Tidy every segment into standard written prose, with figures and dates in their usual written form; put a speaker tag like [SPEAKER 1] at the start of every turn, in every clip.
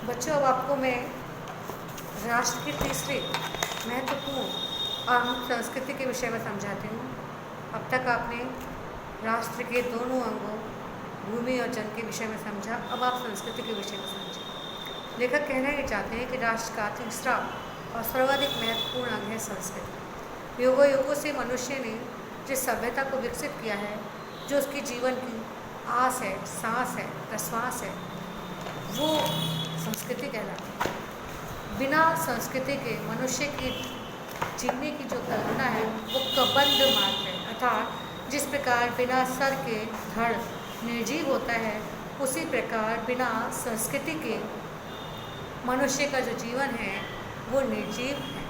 [SPEAKER 1] बच्चों, अब आपको मैं राष्ट्र की तीसरी महत्वपूर्ण और मुख्य संस्कृति के विषय में समझाती हूँ। अब तक आपने राष्ट्र के दोनों अंगों भूमि और जन के विषय में समझा, अब आप संस्कृति के विषय में समझें। लेखक कहना ये चाहते हैं कि राष्ट्र का तीसरा और सर्वाधिक महत्वपूर्ण अंग है संस्कृति। युगों युगों से मनुष्य ने जिस सभ्यता को विकसित किया है, जो उसकी जीवन की आस है, सांस है, प्रश्वास है, वो संस्कृति कहलाती है। बिना संस्कृति के मनुष्य की जीने की जो कल्पना है वो कबंध मात्र है। अर्थात जिस प्रकार बिना सर के धड़ निर्जीव होता है, उसी प्रकार बिना संस्कृति के मनुष्य का जो जीवन है वो निर्जीव है,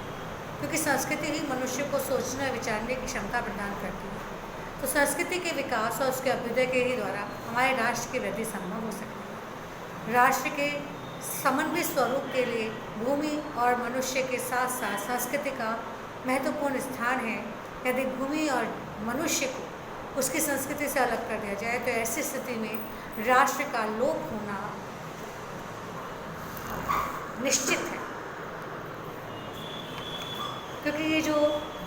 [SPEAKER 1] क्योंकि संस्कृति ही मनुष्य को सोचने और विचारने की क्षमता प्रदान करती है। तो संस्कृति के विकास और उसके अभ्युदय के ही द्वारा हमारे राष्ट्र की वृद्धि संभव हो सकती है। राष्ट्र के समन्वित स्वरूप के लिए भूमि और मनुष्य के साथ साथ संस्कृति का महत्वपूर्ण स्थान है। यदि भूमि और मनुष्य को उसकी संस्कृति से अलग कर दिया जाए तो ऐसी स्थिति में राष्ट्र का लोप होना निश्चित है, क्योंकि ये जो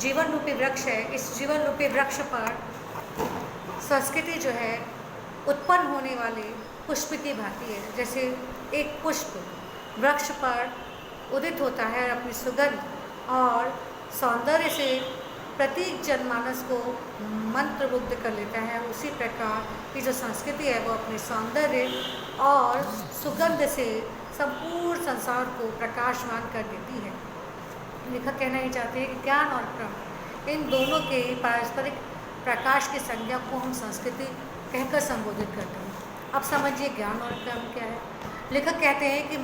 [SPEAKER 1] जीवन रूपी वृक्ष है, इस जीवन रूपी वृक्ष पर संस्कृति जो है उत्पन्न होने वाले पुष्प की भांति है। जैसे एक पुष्प वृक्ष पर उदित होता है और अपनी सुगंध और सौंदर्य से प्रत्येक जनमानस को मंत्रमुग्ध कर लेता है, उसी प्रकार की जो संस्कृति है वो अपने सौंदर्य और सुगंध से संपूर्ण संसार को प्रकाशमान कर देती है। लेखक कहना ही चाहते हैं कि ज्ञान और क्रम, इन दोनों के पारस्परिक प्रकाश की संज्ञा को हम संस्कृति कहकर संबोधित करते हैं। अब समझिए ज्ञान और क्रम क्या है। लेखक कहते हैं कि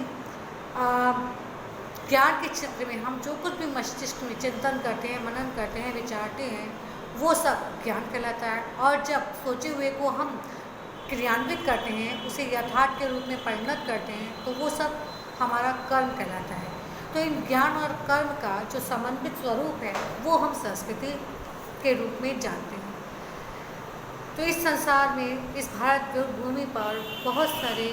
[SPEAKER 1] ज्ञान के क्षेत्र में हम जो कुछ भी मस्तिष्क में चिंतन करते हैं, मनन करते हैं, विचारते हैं, वो सब ज्ञान कहलाता है। और जब सोचे हुए को हम क्रियान्वित करते हैं, उसे यथार्थ के रूप में परिणत करते हैं, तो वो सब हमारा कर्म कहलाता है। तो इन ज्ञान और कर्म का जो समन्वित स्वरूप है वो हम संस्कृति के रूप में जानते हैं। तो इस संसार में, इस भारत भूमि पर बहुत सारे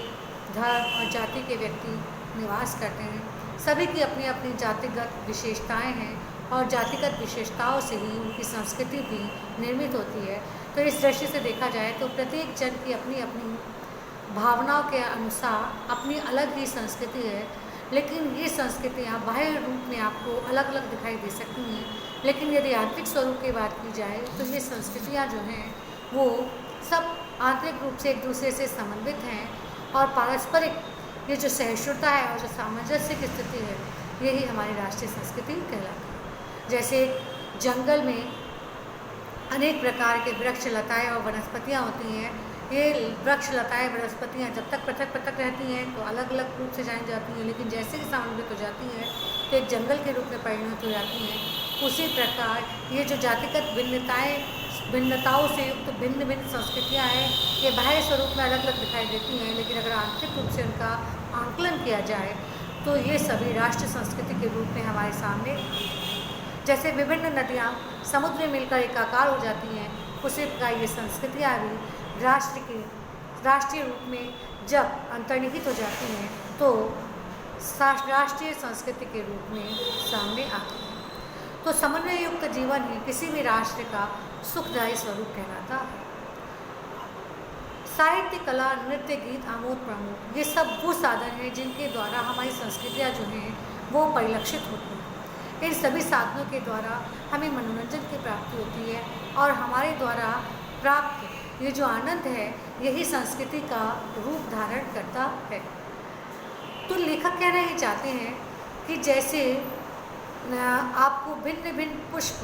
[SPEAKER 1] धर्म और जाति के व्यक्ति निवास करते हैं। सभी की अपनी अपनी जातिगत विशेषताएं हैं और जातिगत विशेषताओं से ही उनकी संस्कृति भी निर्मित होती है। तो इस दृष्टि से देखा जाए तो प्रत्येक जन की अपनी अपनी भावनाओं के अनुसार अपनी अलग ही संस्कृति है। लेकिन ये संस्कृतियाँ बाह्य रूप में आपको अलग अलग दिखाई दे सकती हैं, लेकिन यदि आंतरिक स्वरूप की बात की जाए तो ये संस्कृतियाँ जो हैं वो सब आंतरिक रूप से एक दूसरे से समन्वित हैं और पारस्परिक ये जो सहिष्णुता है और जो सामंजस्य की स्थिति है, यही हमारी राष्ट्रीय संस्कृति कहलाती है। जैसे जंगल में अनेक प्रकार के वृक्ष, लताएँ और वनस्पतियाँ होती हैं। ये वृक्ष, लताएँ, वनस्पतियाँ जब तक पृथक पृथक रहती हैं तो अलग अलग रूप से जानी जाती हैं, लेकिन जैसे ही समन्वित हो जाती हैं तो एक जंगल के रूप में परिणत हो जाती हैं। उसी प्रकार ये जो जातिगत भिन्नताओं से युक्त भिन्न भिन्न संस्कृतियाँ हैं, ये बाह्य स्वरूप में अलग अलग दिखाई देती हैं, लेकिन अगर आंतरिक रूप से उनका आंकलन किया जाए तो ये सभी राष्ट्रीय संस्कृति के रूप में हमारे सामने, जैसे विभिन्न नदियाँ समुद्र में मिलकर एकाकार हो जाती हैं, उसी प्रकार ये संस्कृतियाँ भी राष्ट्रीय रूप में जब अंतर्निहित हो जाती हैं तो राष्ट्रीय संस्कृति के रूप में सामने आती हैं। तो समन्वय युक्त जीवन ही किसी भी राष्ट्र का सुखदायी स्वरूप कहलाता है। साहित्य, कला, नृत्य, गीत, आमोद प्रमोद, ये सब वो साधन हैं जिनके द्वारा हमारी संस्कृतियाँ जो हैं वो परिलक्षित होती हैं। इन सभी साधनों के द्वारा हमें मनोरंजन की प्राप्ति होती है और हमारे द्वारा प्राप्त ये जो आनंद है यही संस्कृति का रूप धारण करता है। तो लेखक कहना ये चाहते हैं कि जैसे आपको भिन्न भिन्न पुष्प,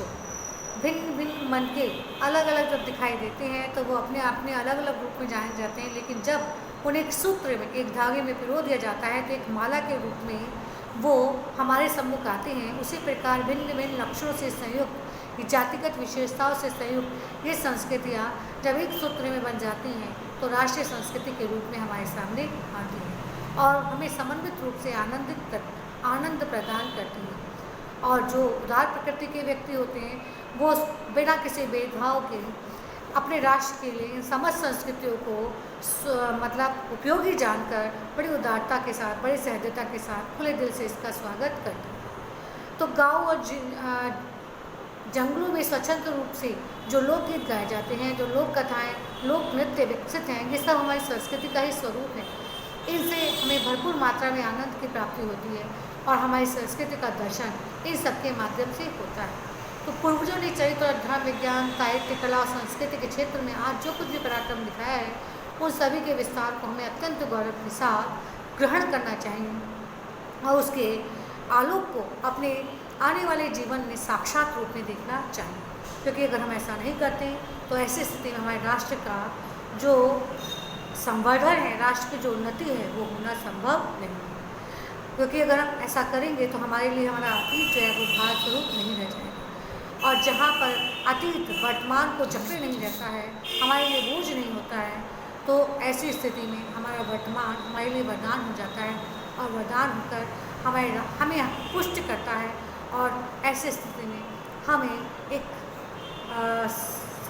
[SPEAKER 1] भिन्न भिन्न मनके अलग अलग जब दिखाई देते हैं तो वो अपने अपने अलग अलग रूप में जाने जाते हैं, लेकिन जब उन्हें एक सूत्र में, एक धागे में पिरो दिया जाता है तो एक माला के रूप में वो हमारे सम्मुख आते हैं। उसी प्रकार भिन्न भिन्न लक्षणों से संयुक्त, जातिगत विशेषताओं से संयुक्त ये संस्कृतियाँ जब एक सूत्र में बन जाती हैं तो राष्ट्रीय संस्कृति के रूप में हमारे सामने आती हैं और हमें समन्वित रूप से आनंद प्रदान करती हैं। और जो उदार प्रकृति के व्यक्ति होते हैं वो बिना किसी भेदभाव के अपने राष्ट्र के लिए इन समस्त संस्कृतियों को मतलब उपयोगी जानकर बड़ी उदारता के साथ, बड़ी सहजता के साथ, खुले दिल से इसका स्वागत करते हैं। तो गाँव और जंगलों में स्वतंत्र रूप से जो लोकगीत गाए जाते हैं, जो लोक कथाएँ, लोक नृत्य विकसित हैं, ये सब हमारी संस्कृति का ही स्वरूप है। इनसे हमें भरपूर मात्रा में आनंद की प्राप्ति होती है और हमारी संस्कृति का दर्शन इन सब के माध्यम से होता है। तो पूर्वजों ने चरित्र और धर्म, विज्ञान, साहित्य, कला और संस्कृति के क्षेत्र में आज जो कुछ भी पराक्रम दिखाया है, उन सभी के विस्तार को हमें अत्यंत गौरव के साथ ग्रहण करना चाहिए और उसके आलोक को अपने आने वाले जीवन में साक्षात रूप में देखना चाहिए। क्योंकि अगर हम ऐसा नहीं करते तो ऐसी स्थिति में हमारे राष्ट्र का जो संवर्धन है, राष्ट्र की जो उन्नति है, वो होना संभव नहीं है। क्योंकि अगर हम ऐसा करेंगे तो हमारे लिए हमारा अतीत जो है वो भार स्वरूप नहीं रह जाएगा। और जहाँ पर अतीत वर्तमान को जकड़े नहीं रहता है, हमारे लिए बोझ नहीं होता है, तो ऐसी स्थिति में हमारा वर्तमान हमारे लिए वरदान हो जाता है और वरदान होकर हमें पुष्ट करता है। और ऐसी स्थिति में हमें एक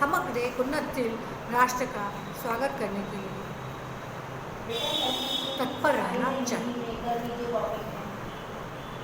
[SPEAKER 1] समग्र एक उन्नतशील राष्ट्र का स्वागत करने के लिए तत्पर रहना चाहिए।